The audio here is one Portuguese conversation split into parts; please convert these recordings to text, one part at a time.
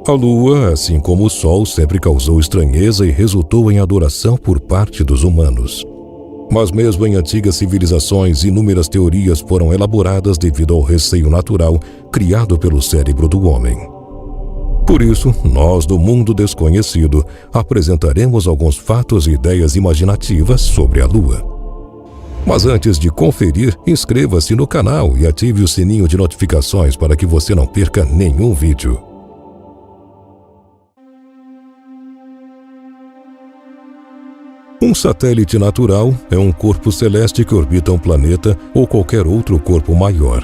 A Lua, assim como o Sol, sempre causou estranheza e resultou em adoração por parte dos humanos. Mas mesmo em antigas civilizações, inúmeras teorias foram elaboradas devido ao receio natural criado pelo cérebro do homem. Por isso, nós do mundo desconhecido apresentaremos alguns fatos e ideias imaginativas sobre a Lua. Mas antes de conferir, inscreva-se no canal e ative o sininho de notificações para que você não perca nenhum vídeo. Um satélite natural é um corpo celeste que orbita um planeta ou qualquer outro corpo maior.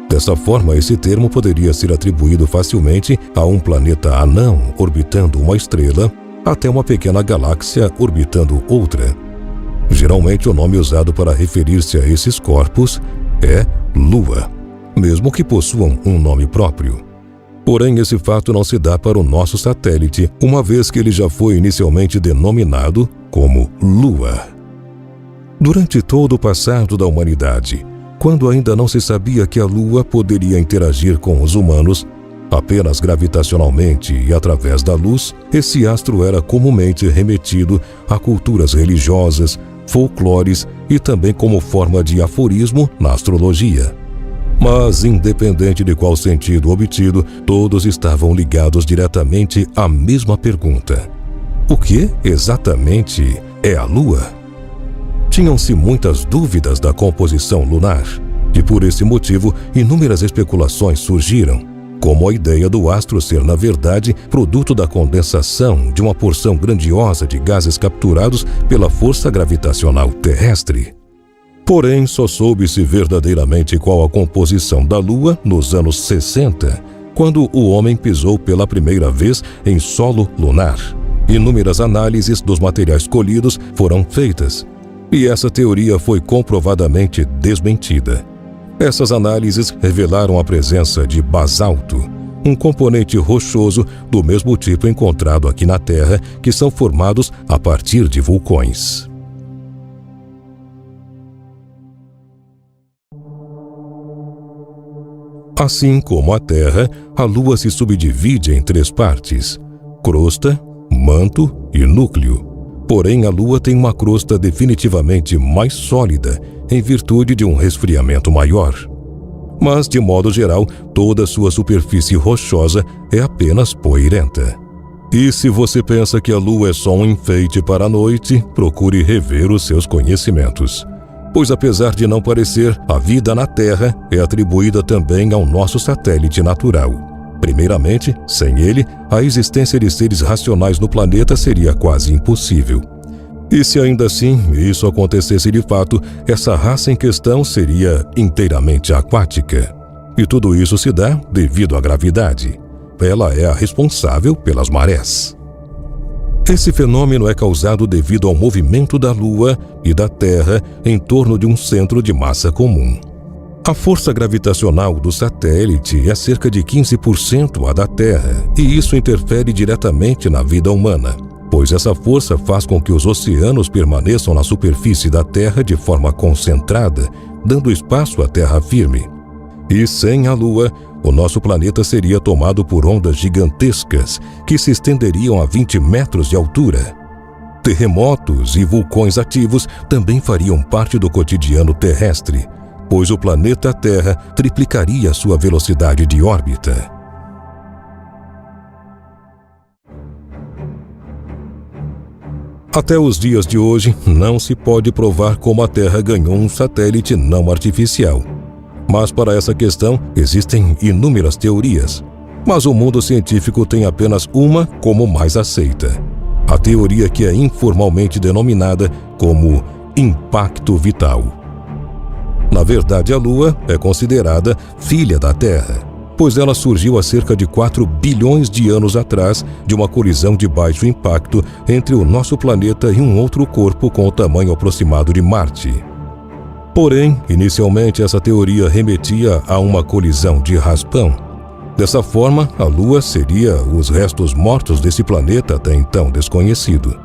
Dessa forma, esse termo poderia ser atribuído facilmente a um planeta anão orbitando uma estrela até uma pequena galáxia orbitando outra. Geralmente, o nome usado para referir-se a esses corpos é Lua, mesmo que possuam um nome próprio. Porém, esse fato não se dá para o nosso satélite, uma vez que ele já foi inicialmente denominado como Lua. Durante todo o passado da humanidade, quando ainda não se sabia que a Lua poderia interagir com os humanos, apenas gravitacionalmente e através da luz, esse astro era comumente remetido a culturas religiosas, folclores e também como forma de aforismo na astrologia. Mas, independente de qual sentido obtido, todos estavam ligados diretamente à mesma pergunta: o que exatamente é a Lua? Tinham-se muitas dúvidas da composição lunar, e por esse motivo inúmeras especulações surgiram, como a ideia do astro ser, na verdade, produto da condensação de uma porção grandiosa de gases capturados pela força gravitacional terrestre. Porém, só soube-se verdadeiramente qual a composição da Lua nos anos 60, quando o homem pisou pela primeira vez em solo lunar. Inúmeras análises dos materiais colhidos foram feitas, e essa teoria foi comprovadamente desmentida. Essas análises revelaram a presença de basalto, um componente rochoso do mesmo tipo encontrado aqui na Terra, que são formados a partir de vulcões. Assim como a Terra, a Lua se subdivide em 3 partes: crosta, manto e núcleo. Porém, a Lua tem uma crosta definitivamente mais sólida, em virtude de um resfriamento maior. Mas, de modo geral, toda sua superfície rochosa é apenas poeirenta. E se você pensa que a Lua é só um enfeite para a noite, procure rever os seus conhecimentos. Pois, apesar de não parecer, a vida na Terra é atribuída também ao nosso satélite natural. Primeiramente, sem ele, a existência de seres racionais no planeta seria quase impossível. E se ainda assim isso acontecesse de fato, essa raça em questão seria inteiramente aquática. E tudo isso se dá devido à gravidade. Ela é a responsável pelas marés. Esse fenômeno é causado devido ao movimento da Lua e da Terra em torno de um centro de massa comum. A força gravitacional do satélite é cerca de 15% a da Terra, e isso interfere diretamente na vida humana, pois essa força faz com que os oceanos permaneçam na superfície da Terra de forma concentrada, dando espaço à terra firme. E sem a Lua, o nosso planeta seria tomado por ondas gigantescas que se estenderiam a 20 metros de altura. Terremotos e vulcões ativos também fariam parte do cotidiano terrestre, pois o planeta Terra triplicaria sua velocidade de órbita. Até os dias de hoje, não se pode provar como a Terra ganhou um satélite não artificial. Mas para essa questão, existem inúmeras teorias. Mas o mundo científico tem apenas uma como mais aceita: a teoria que é informalmente denominada como impacto vital. Na verdade, a Lua é considerada filha da Terra, pois ela surgiu há cerca de 4 bilhões de anos atrás de uma colisão de baixo impacto entre o nosso planeta e um outro corpo com o tamanho aproximado de Marte. Porém, inicialmente essa teoria remetia a uma colisão de raspão. Dessa forma, a Lua seria os restos mortos desse planeta até então desconhecido.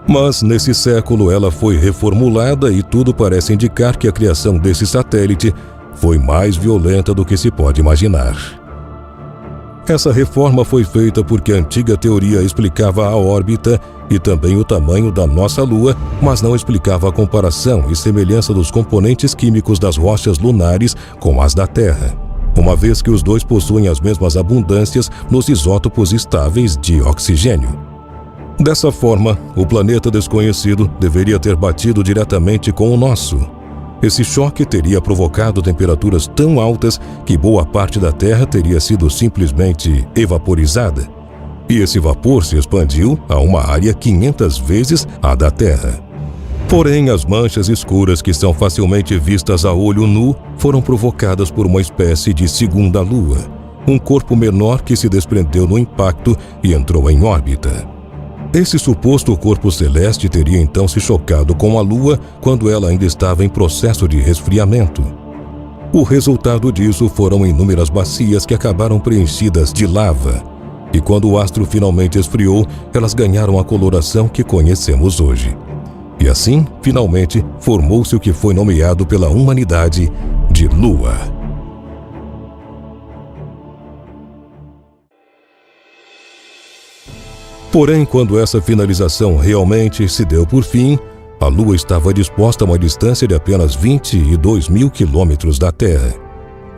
Mas nesse século ela foi reformulada e tudo parece indicar que a criação desse satélite foi mais violenta do que se pode imaginar. Essa reforma foi feita porque a antiga teoria explicava a órbita e também o tamanho da nossa Lua, mas não explicava a comparação e semelhança dos componentes químicos das rochas lunares com as da Terra, uma vez que os dois possuem as mesmas abundâncias nos isótopos estáveis de oxigênio. Dessa forma, o planeta desconhecido deveria ter batido diretamente com o nosso. Esse choque teria provocado temperaturas tão altas que boa parte da Terra teria sido simplesmente evaporizada. E esse vapor se expandiu a uma área 500 vezes a da Terra. Porém, as manchas escuras que são facilmente vistas a olho nu foram provocadas por uma espécie de segunda Lua, um corpo menor que se desprendeu no impacto e entrou em órbita. Esse suposto corpo celeste teria então se chocado com a Lua quando ela ainda estava em processo de resfriamento. O resultado disso foram inúmeras bacias que acabaram preenchidas de lava, e quando o astro finalmente esfriou, elas ganharam a coloração que conhecemos hoje. E assim, finalmente, formou-se o que foi nomeado pela humanidade de Lua. Porém, quando essa finalização realmente se deu por fim, a Lua estava disposta a uma distância de apenas 22 mil quilômetros da Terra.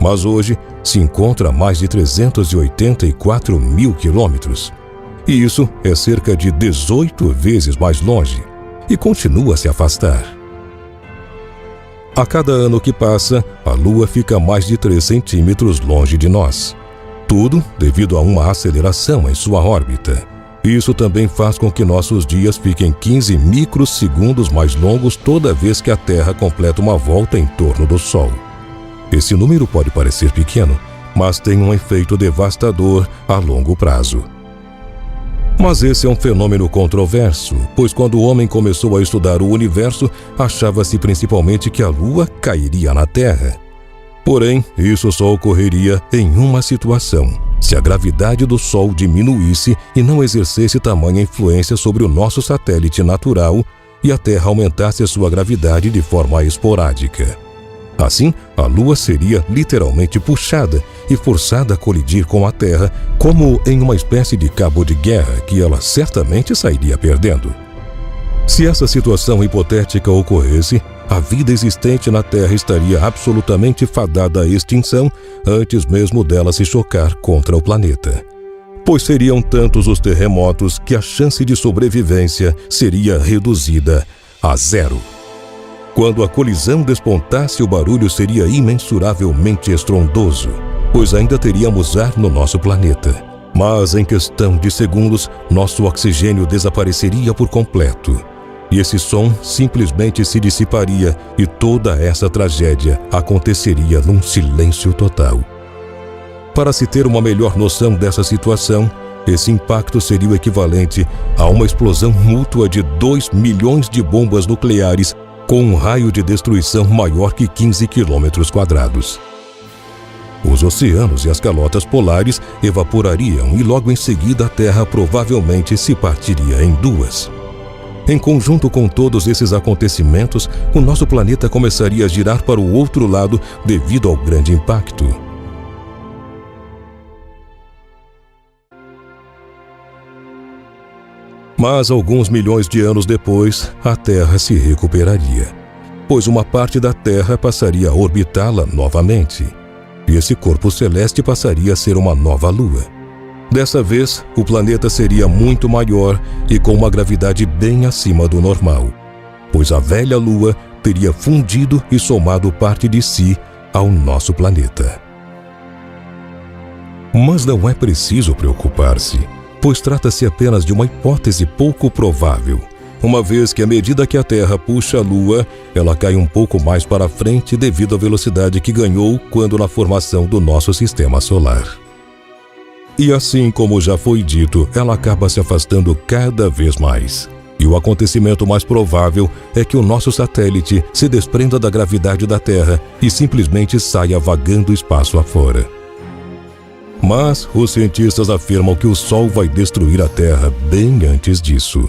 Mas hoje se encontra a mais de 384 mil quilômetros. E isso é cerca de 18 vezes mais longe, e continua a se afastar. A cada ano que passa, a Lua fica mais de 3 centímetros longe de nós. Tudo devido a uma aceleração em sua órbita. Isso também faz com que nossos dias fiquem 15 microsegundos mais longos toda vez que a Terra completa uma volta em torno do Sol. Esse número pode parecer pequeno, mas tem um efeito devastador a longo prazo. Mas esse é um fenômeno controverso, pois quando o homem começou a estudar o universo, achava-se principalmente que a Lua cairia na Terra. Porém, isso só ocorreria em uma situação: se a gravidade do Sol diminuísse e não exercesse tamanha influência sobre o nosso satélite natural e a Terra aumentasse a sua gravidade de forma esporádica. Assim, a Lua seria literalmente puxada e forçada a colidir com a Terra, como em uma espécie de cabo de guerra que ela certamente sairia perdendo. Se essa situação hipotética ocorresse, a vida existente na Terra estaria absolutamente fadada à extinção antes mesmo dela se chocar contra o planeta. Pois seriam tantos os terremotos que a chance de sobrevivência seria reduzida a zero. Quando a colisão despontasse, o barulho seria imensuravelmente estrondoso, pois ainda teríamos ar no nosso planeta. Mas em questão de segundos, nosso oxigênio desapareceria por completo. E esse som simplesmente se dissiparia e toda essa tragédia aconteceria num silêncio total. Para se ter uma melhor noção dessa situação, esse impacto seria o equivalente a uma explosão mútua de 2 milhões de bombas nucleares com um raio de destruição maior que 15 quilômetros quadrados. Os oceanos e as calotas polares evaporariam e logo em seguida a Terra provavelmente se partiria em duas. Em conjunto com todos esses acontecimentos, o nosso planeta começaria a girar para o outro lado devido ao grande impacto. Mas alguns milhões de anos depois, a Terra se recuperaria, pois uma parte da Terra passaria a orbitá-la novamente, e esse corpo celeste passaria a ser uma nova Lua. Dessa vez, o planeta seria muito maior e com uma gravidade bem acima do normal, pois a velha Lua teria fundido e somado parte de si ao nosso planeta. Mas não é preciso preocupar-se, pois trata-se apenas de uma hipótese pouco provável, uma vez que à medida que a Terra puxa a Lua, ela cai um pouco mais para frente devido à velocidade que ganhou quando na formação do nosso sistema solar. E assim como já foi dito, ela acaba se afastando cada vez mais. E o acontecimento mais provável é que o nosso satélite se desprenda da gravidade da Terra e simplesmente saia vagando espaço afora. Mas os cientistas afirmam que o Sol vai destruir a Terra bem antes disso.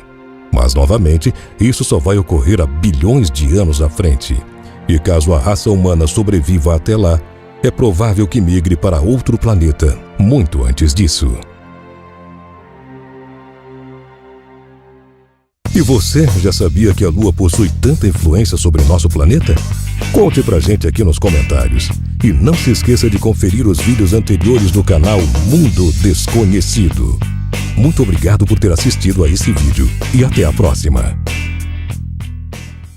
Mas, novamente, isso só vai ocorrer há bilhões de anos à frente. E caso a raça humana sobreviva até lá, é provável que migre para outro planeta, muito antes disso. E você já sabia que a Lua possui tanta influência sobre nosso planeta? Conte pra gente aqui nos comentários. E não se esqueça de conferir os vídeos anteriores do canal Mundo Desconhecido. Muito obrigado por ter assistido a esse vídeo e até a próxima.